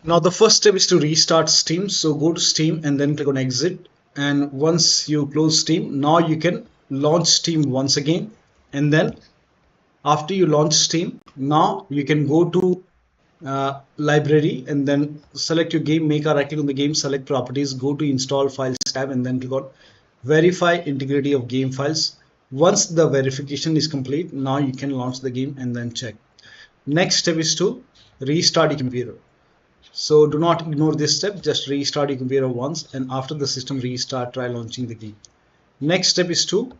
Now the first step is to restart Steam. So go to Steam and then click on exit. And once you close Steam, now you can launch Steam once again. And then after you launch Steam, now you can go to library and then select your game, make a right click on the game, select properties, go to install files tab and then click on verify integrity of game files. Once the verification is complete, now you can launch the game and then check. Next step is to restart your computer. So do not ignore this step, just restart your computer once and after the system restart, try launching the game. Next step is to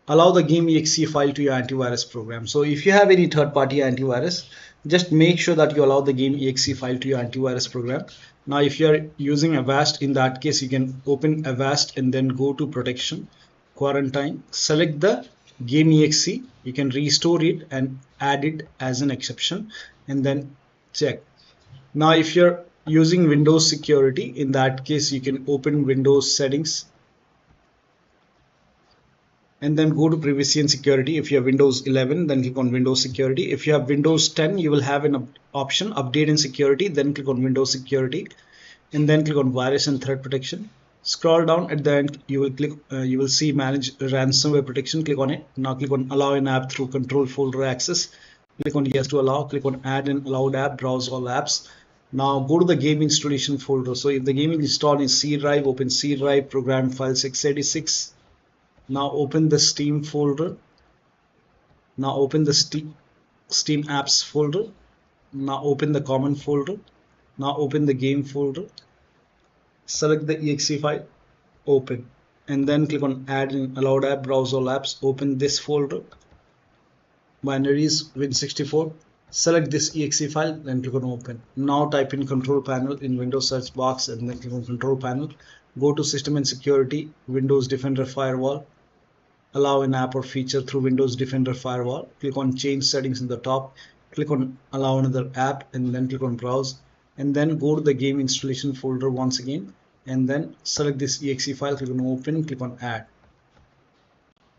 allow the game exe file to your antivirus program. So if you have any third-party antivirus, just make sure that you allow the game exe file to your antivirus program. Now if you are using Avast, in that case you can open Avast and then go to protection quarantine, select the game exe, you can restore it and add it as an exception and then check. Now if you're using Windows security, in that case you can open Windows settings and then go to privacy and security. If you have Windows 11, then click on Windows security. If you have Windows 10, you will have an option update and security, then click on Windows security and then click on virus and threat protection. Scroll down at the end, you will see manage ransomware protection. Click on it. Now click on allow an app through control folder access. Click on yes to allow. Click on add an allowed app, browse all apps. Now go to the game installation folder. So if the game is installed in C drive, open C drive, program file x86. Now open the Steam folder. Now open the Steam apps folder. Now open the common folder. Now open the game folder. Select the exe file, open, and then click on add in allowed app, browse all apps, open this folder, binaries Win64, select this exe file, then click on open. Now type in control panel in Windows search box and then click on control panel, go to system and security, Windows Defender Firewall, allow an app or feature through Windows Defender Firewall, click on change settings in the top, click on allow another app and then click on browse and then go to the game installation folder once again and then select this exe file, click on open, click on add.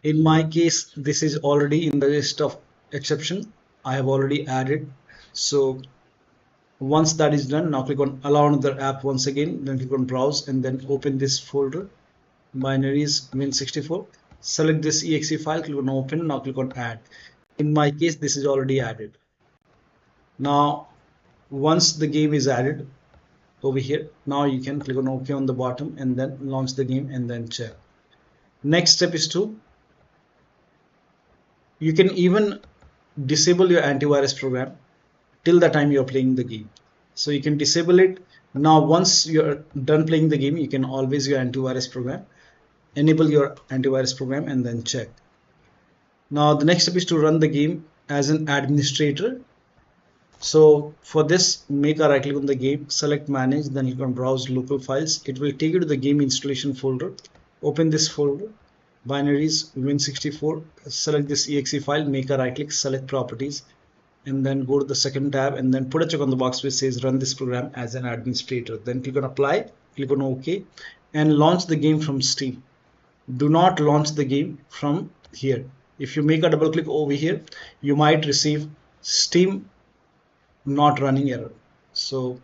In my case, this is already in the list of exception. I have already added. So once that is done, now click on allow another app once again, then click on browse and then open this folder, binaries Win64. Select this exe file, click on open, now click on add. In my case, this is already added. Now, once the game is added over here, now you can click on OK on the bottom and then launch the game and then check. Next step is to, you can even disable your antivirus program till the time you're playing the game. So you can disable it. Now, once you're done playing the game, you can always your antivirus program. Enable your antivirus program and then check. Now the next step is to run the game as an administrator. So for this, make a right click on the game, select manage, then click on browse local files. It will take you to the game installation folder. Open this folder, binaries Win64, select this exe file, make a right click, select properties, and then go to the second tab and then put a check on the box which says run this program as an administrator. Then click on apply, click on OK and launch the game from Steam. Do not launch the game from here. If you make a double click over here, you might receive Steam not running error. So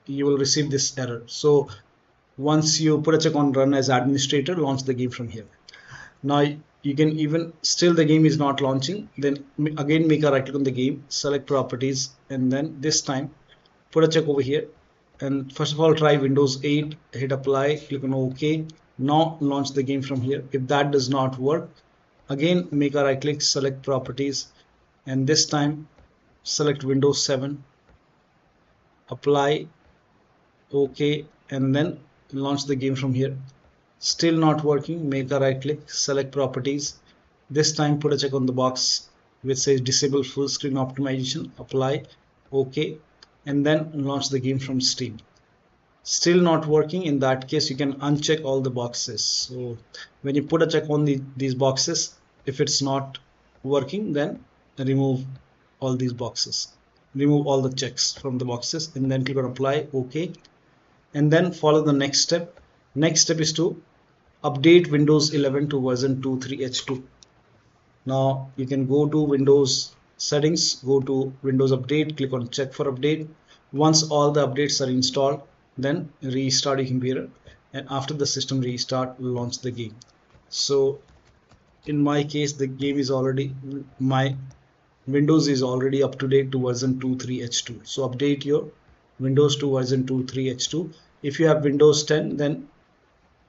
you will receive this error. So once you put a check on run as administrator, launch the game from here. Now you can even still the game is not launching, then again make a right click on the game, select properties, and then this time put a check over here and first of all try Windows 8, hit apply, click on OK. Now launch the game from here. If that does not work, again make a right click, select properties, and this time select Windows 7, apply, OK, and then launch the game from here. Still not working, make a right click, select properties, this time put a check on the box which says disable full screen optimization, apply, OK, and then launch the game from Steam. Still not working, in that case you can uncheck all the boxes. So when you put a check on these boxes, if it's not working, then remove all these boxes, remove all the checks from the boxes and then click on apply, OK, and then follow the next step. Next step is to update Windows 11 to version 23H2. Now you can go to Windows settings, go to Windows update, click on check for update. Once all the updates are installed, then restart your computer, and after the system restart, launch the game. So in my case, the game is already, my Windows is already up to date to version 23H2. So update your Windows to version 23H2. If you have Windows 10, then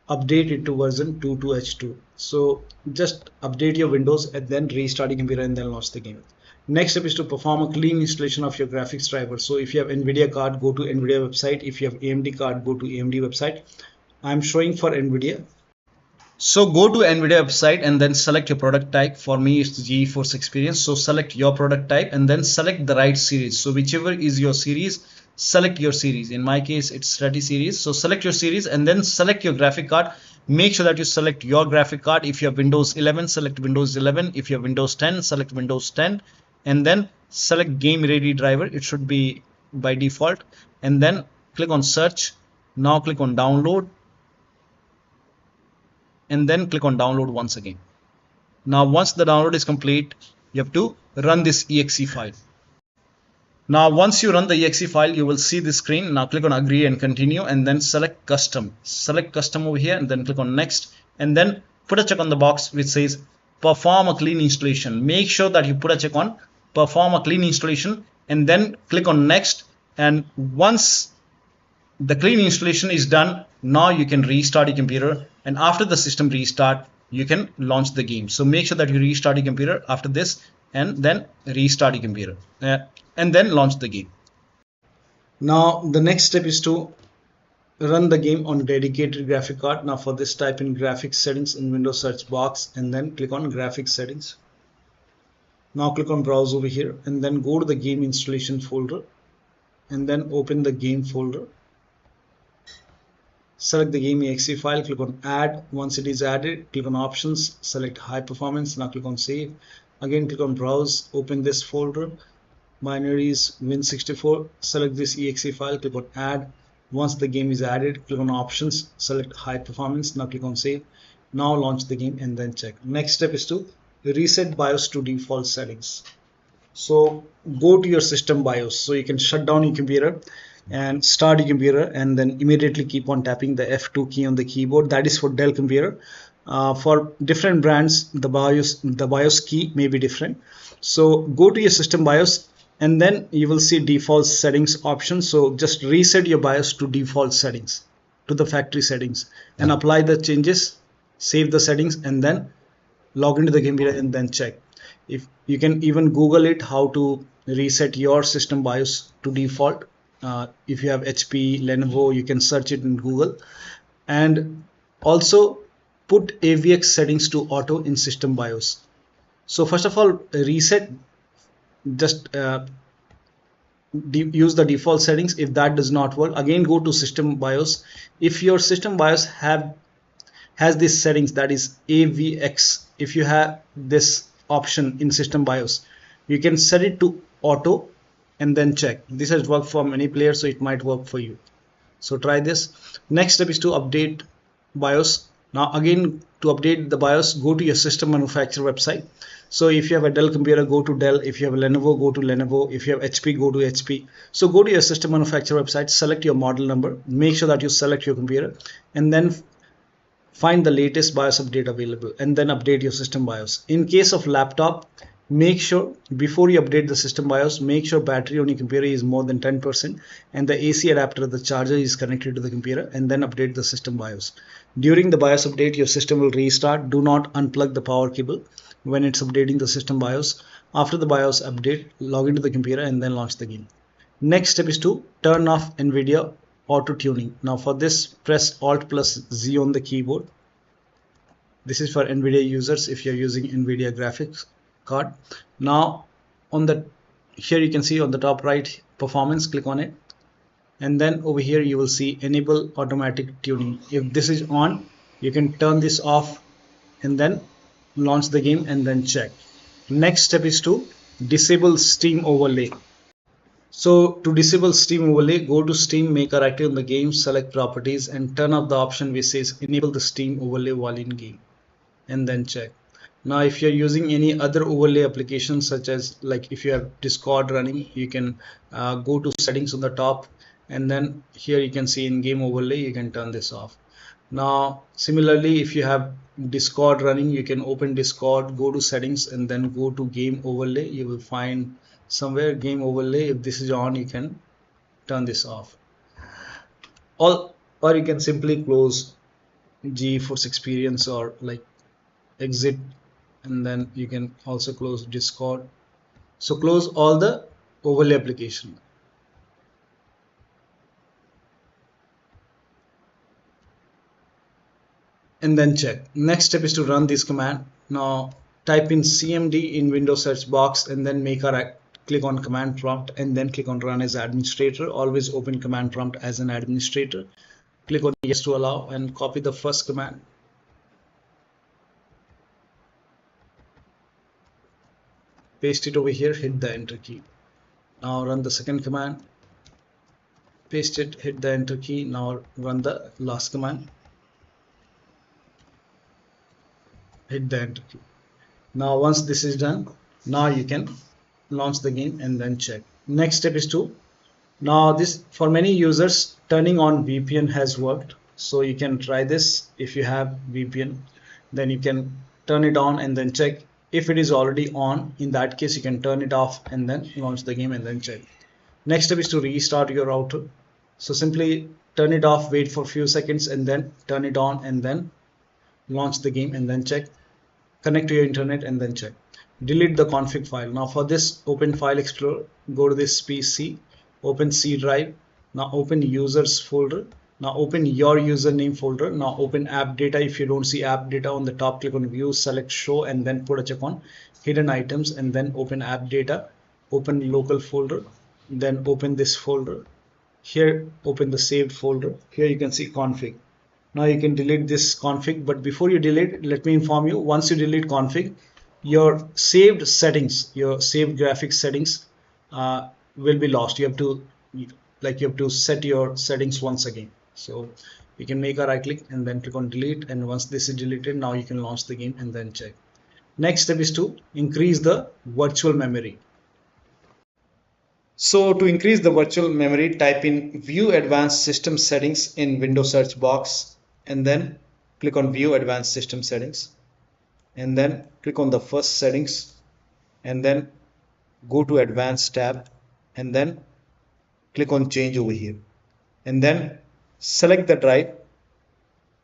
update it to version 22H2. So just update your Windows and then restart your computer and then launch the game. Next step is to perform a clean installation of your graphics driver. So if you have NVIDIA card, go to NVIDIA website. If you have AMD card, go to AMD website. I'm showing for NVIDIA. So go to NVIDIA website and then select your product type. For me, it's the GeForce Experience. So select your product type and then select the right series. So whichever is your series, select your series. In my case, it's 30 series. So select your series and then select your graphic card. Make sure that you select your graphic card. If you have Windows 11, select Windows 11. If you have Windows 10, select Windows 10. And then select Game Ready driver. It should be by default. And then click on search. Now click on download. And then click on download once again. Now once the download is complete, you have to run this exe file. Now once you run the exe file, you will see the screen. Now click on agree and continue and then select custom. Select custom over here and then click on next and then put a check on the box which says perform a clean installation. Make sure that you put a check on perform a clean installation and then click on next, and once the clean installation is done, now you can restart your computer, and after the system restart you can launch the game. So make sure that you restart your computer after this and then restart your computer and then launch the game. Now the next step is to run the game on dedicated graphic card. Now for this, type in graphics settings in Windows search box and then click on graphics settings. Now click on browse over here and then go to the game installation folder and then open the game folder. Select the game exe file, click on add. Once it is added, click on options, select high performance. Now click on save. Again click on browse, open this folder. Binary is Win64. Select this exe file, click on add. Once the game is added, click on options, select high performance. Now click on save. Now launch the game and then check. Next step is to reset BIOS to default settings. So go to your system BIOS. So you can shut down your computer and start your computer and then immediately keep on tapping the F2 key on the keyboard. That is for Dell computer. For different brands, the BIOS key may be different. So go to your system BIOS and then you will see default settings option. So just reset your BIOS to default settings, to the factory settings, and apply the changes, save the settings, and then log into the computer and then check. If you can even Google it, how to reset your system BIOS to default. If you have HP, Lenovo, you can search it in Google. And also put AVX settings to auto in system BIOS. So first of all, reset, just use the default settings. If that does not work, again go to system BIOS. If your system BIOS has these settings, that is AVX, if you have this option in system BIOS, you can set it to auto and then check. This has worked for many players, so it might work for you. So try this. Next step is to update BIOS. Now again, to update the BIOS, go to your system manufacturer website. So if you have a Dell computer, go to Dell. If you have a Lenovo, go to Lenovo. If you have HP, go to HP. So go to your system manufacturer website, select your model number, make sure that you select your computer, and then find the latest BIOS update available and then update your system BIOS. In case of laptop, make sure before you update the system BIOS, make sure battery on your computer is more than 10% and the AC adapter, the charger, is connected to the computer, and then update the system BIOS. During the BIOS update, your system will restart. Do not unplug the power cable when it's updating the system BIOS. After the BIOS update, log into the computer and then launch the game. Next step is to turn off NVIDIA auto tuning. Now for this, press Alt plus Z on the keyboard. This is for NVIDIA users if you're using NVIDIA graphics card. Now on the here you can see on the top right, performance, click on it, and then over here you will see enable automatic tuning. If this is on, you can turn this off and then launch the game and then check. Next step is to disable Steam overlay. So to disable Steam overlay, go to Steam, make a right click on the game, select properties, and turn off the option which says enable the Steam overlay while in game, and then check. Now if you're using any other overlay applications, such as like if you have Discord running, you can go to settings on the top, and then here you can see in game overlay you can turn this off. Now similarly, if you have Discord running, you can open Discord, go to settings, and then go to game overlay. You will find somewhere game overlay. If this is on, you can turn this off. Or you can simply close GeForce Experience, or like exit, and then you can also close Discord. So close all the overlay application and then check. Next step is to run this command. Now type in CMD in Windows search box, and then click on command prompt, and then click on run as administrator. Always open command prompt as an administrator. Click on yes to allow, and copy the first command. Paste it over here, hit the enter key. Now run the second command, paste it, hit the enter key. Now run the last command, hit the enter key. Now once this is done, now you can launch the game and then check. Next step is to, now this, for many users, turning on VPN has worked. So you can try this. If you have VPN, then you can turn it on and then check. If it is already on, in that case you can turn it off and then launch the game and then check. Next step is to restart your router. So simply turn it off, wait for a few seconds, and then turn it on, and then launch the game and then check. Connect to your internet and then check. Delete the config file. Now for this, open File Explorer, go to this PC, open C drive. Now open users folder. Now open your username folder. Now open app data. If you don't see app data on the top, click on view, select show, and then put a check on hidden items, and then open app data, open local folder, then open this folder. Here open the saved folder. Here you can see config. Now you can delete this config, but before you delete, let me inform you, once you delete config, your saved settings, your saved graphics settings will be lost. You have to set your settings once again. So you can make a right click and then click on delete, and once this is deleted, now you can launch the game and then check. Next step is to increase the virtual memory. So to increase the virtual memory, type in view advanced system settings in Windows search box, and then click on view advanced system settings, and then click on the first settings, and then go to advanced tab, and then click on change over here, and then select the drive.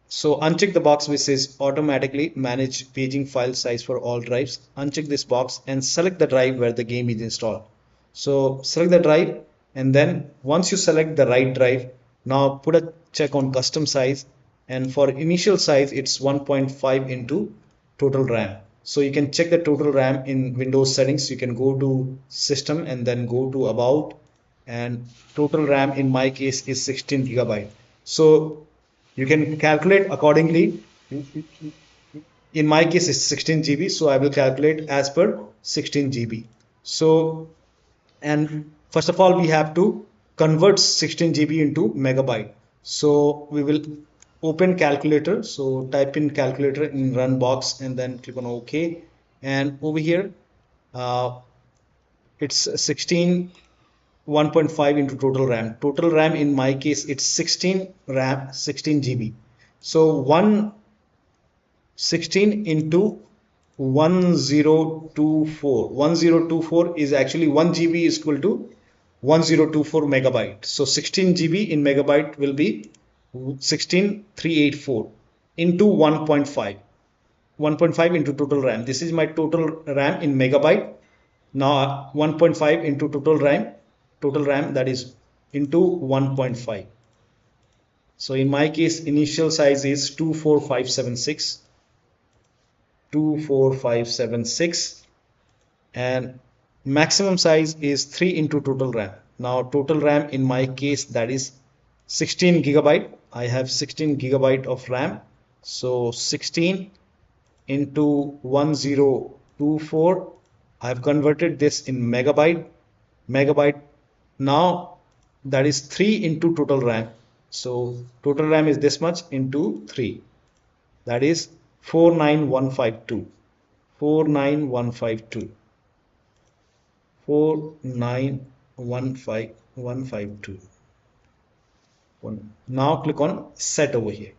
So uncheck the box which says automatically manage paging file size for all drives. Uncheck this box and select the drive where the game is installed. So select the drive, and then once you select the right drive, now put a check on custom size, and for initial size it's 1.5 into total RAM. So you can check the total RAM in Windows settings. You can go to system and then go to about, and total RAM in my case is 16 GB. So you can calculate accordingly. In my case it's 16 GB, so I will calculate as per 16 GB. So, and first of all we have to convert 16 GB into megabyte. So we will open calculator. So type in calculator in run box, and then click on OK, and over here it's 1.5 into total RAM. Total RAM in my case it's 16 GB. So 116 into 1024 is actually 1 GB is equal to 1024 megabyte. So 16 GB in megabyte will be 16384 into 1.5 into total RAM. This is my total RAM in megabyte. Now 1.5 into total RAM, that is into 1.5. So in my case initial size is 24576, and maximum size is 3 into total RAM. Now total RAM in my case, that is 16 GB. I have 16 GB of RAM. So 16 into 1024, I have converted this in megabyte. Now that is 3 into total RAM. So total RAM is this much into 3, that is 49152. 49152. 4915152. Now click on set over here.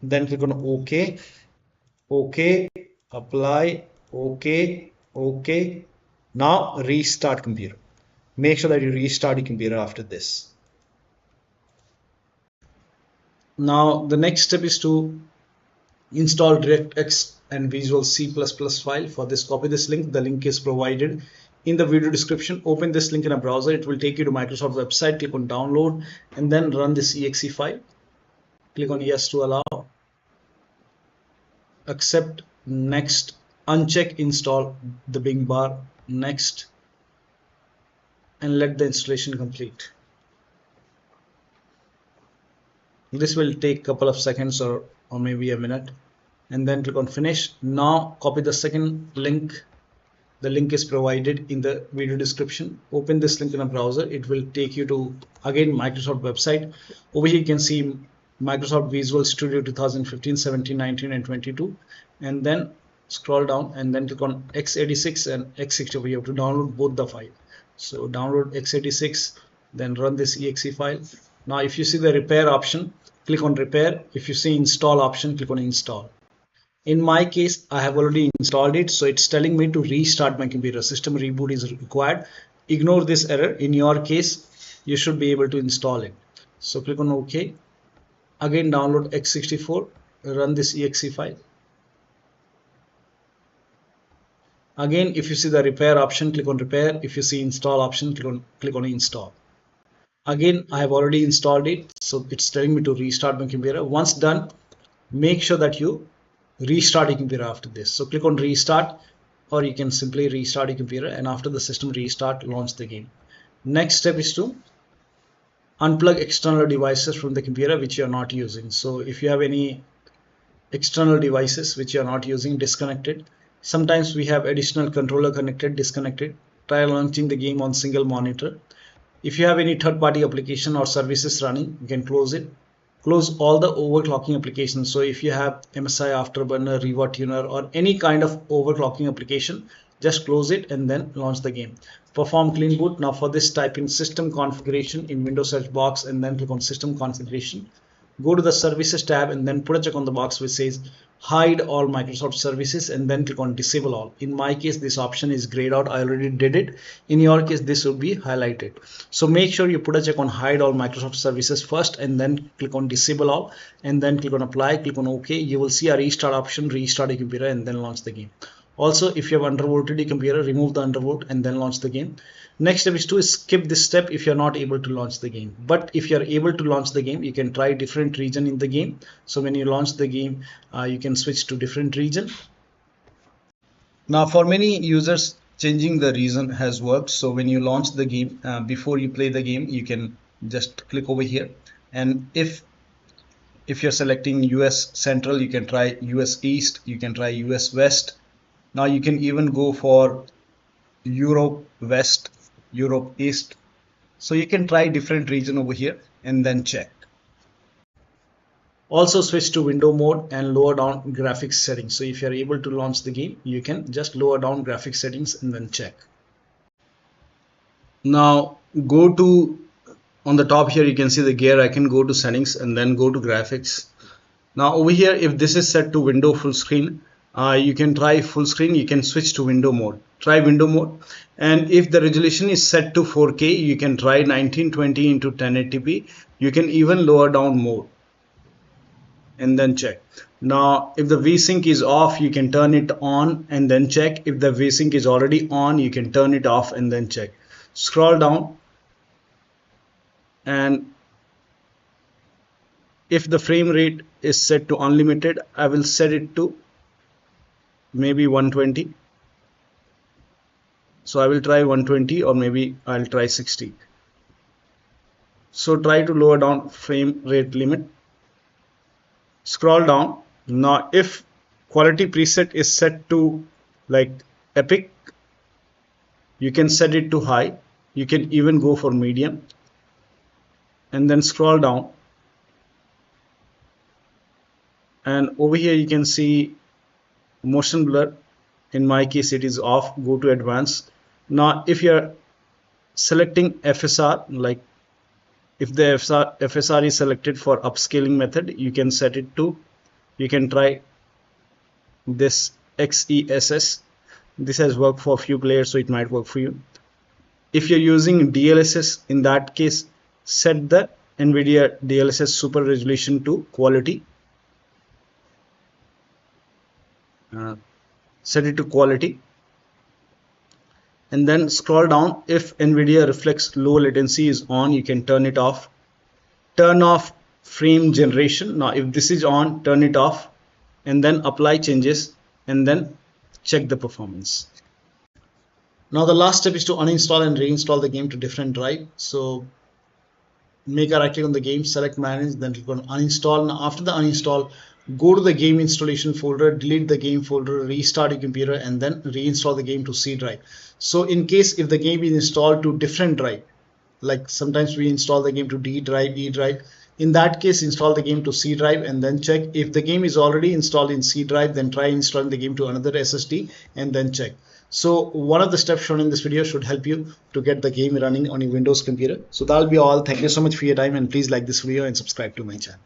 Then click on OK, OK, apply, OK, OK. Now restart computer. Make sure that you restart your computer after this. Now the next step is to install DirectX and Visual C++ file. For this, copy this link. The link is provided in the video description. Open this link in a browser. It will take you to Microsoft website. Click on download and then run this exe file. Click on yes to allow. Accept, next, uncheck install the Bing bar, next, and let the installation complete. This will take a couple of seconds or maybe a minute, and then click on finish. Now copy the second link. The link is provided in the video description. Open this link in a browser. It will take you to again Microsoft website. Over here you can see Microsoft Visual Studio 2015, 17, 19 and 22, and then scroll down and then click on x86 and x64. You have to download both the file. So download x86, then run this exe file. Now if you see the repair option, click on repair. If you see install option, click on install. In my case, I have already installed it, so it's telling me to restart my computer. System reboot is required. Ignore this error. In your case, you should be able to install it. So click on OK. Again download x64, run this exe file. Again, if you see the repair option, click on repair. If you see install option, click on install. Again, I have already installed it, so it's telling me to restart my computer. Once done, make sure that you restart your computer after this. So click on restart, or you can simply restart your computer, and after the system restart, launch the game. Next step is to unplug external devices from the computer which you are not using. So if you have any external devices which you are not using, disconnect it. Sometimes we have additional controller connected, disconnected. Try launching the game on single monitor. If you have any third-party application or services running, you can close it. Close all the overclocking applications. So if you have MSI Afterburner, Riva Tuner, or any kind of overclocking application, just close it and then launch the game. Perform clean boot. Now for this, type in system configuration in Windows search box and then click on system configuration. Go to the services tab and then put a check on the box which says hide all Microsoft services and then click on disable all. In my case, this option is grayed out. I already did it. In your case, this will be highlighted. So make sure you put a check on hide all Microsoft services first and then click on disable all and then click on apply, click on OK. You will see a restart option, restart your computer and then launch the game. Also, if you have undervolted your computer, remove the undervolt and then launch the game. Next step is to skip this step if you're not able to launch the game. But if you're able to launch the game, you can try different region in the game. So when you launch the game, you can switch to different region. Now for many users, changing the region has worked. So when you launch the game, before you play the game, you can just click over here. And if you're selecting US Central, you can try US East, you can try US West. Now you can even go for Europe West, Europe East. So you can try different region over here and then check. Also switch to window mode and lower down graphics settings. So if you're able to launch the game, you can just lower down graphics settings and then check. Now go to, on the top here you can see the gear icon. Go to settings and then go to graphics. Now over here, if this is set to window full screen, you can try full screen. You can switch to window mode. Try window mode, and if the resolution is set to 4K, you can try 1920 into 1080p. You can even lower down more and then check. Now if the VSync is off, you can turn it on and then check. If the VSync is already on, you can turn it off and then check. Scroll down, and if the frame rate is set to unlimited, I will set it to maybe 120. So I will try 120, or maybe I'll try 60. So try to lower down frame rate limit. Scroll down. Now if quality preset is set to like epic, you can set it to high. You can even go for medium and then scroll down, and over here you can see motion blur. In my case it is off. Go to advanced. Now if you're selecting FSR, like if the FSR is selected for upscaling method, you can set it to, you can try this XESS. This has worked for a few players, so it might work for you. If you're using DLSS, in that case set the NVIDIA DLSS super resolution to quality. Set it to quality, and then scroll down. If NVIDIA Reflex low latency is on, you can turn it off. Turn off frame generation. Now if this is on, turn it off, and then apply changes, and then check the performance. Now the last step is to uninstall and reinstall the game to different drive. So make a right click on the game, select manage, then click on uninstall. Now after the uninstall, go to the game installation folder, delete the game folder, restart your computer, and then reinstall the game to C drive. So in case if the game is installed to different drive, like sometimes we install the game to D drive, E drive, in that case install the game to C drive and then check. If the game is already installed in C drive, then try installing the game to another SSD and then check. So one of the steps shown in this video should help you to get the game running on your Windows computer. So that'll be all. Thank you so much for your time, and please like this video and subscribe to my channel.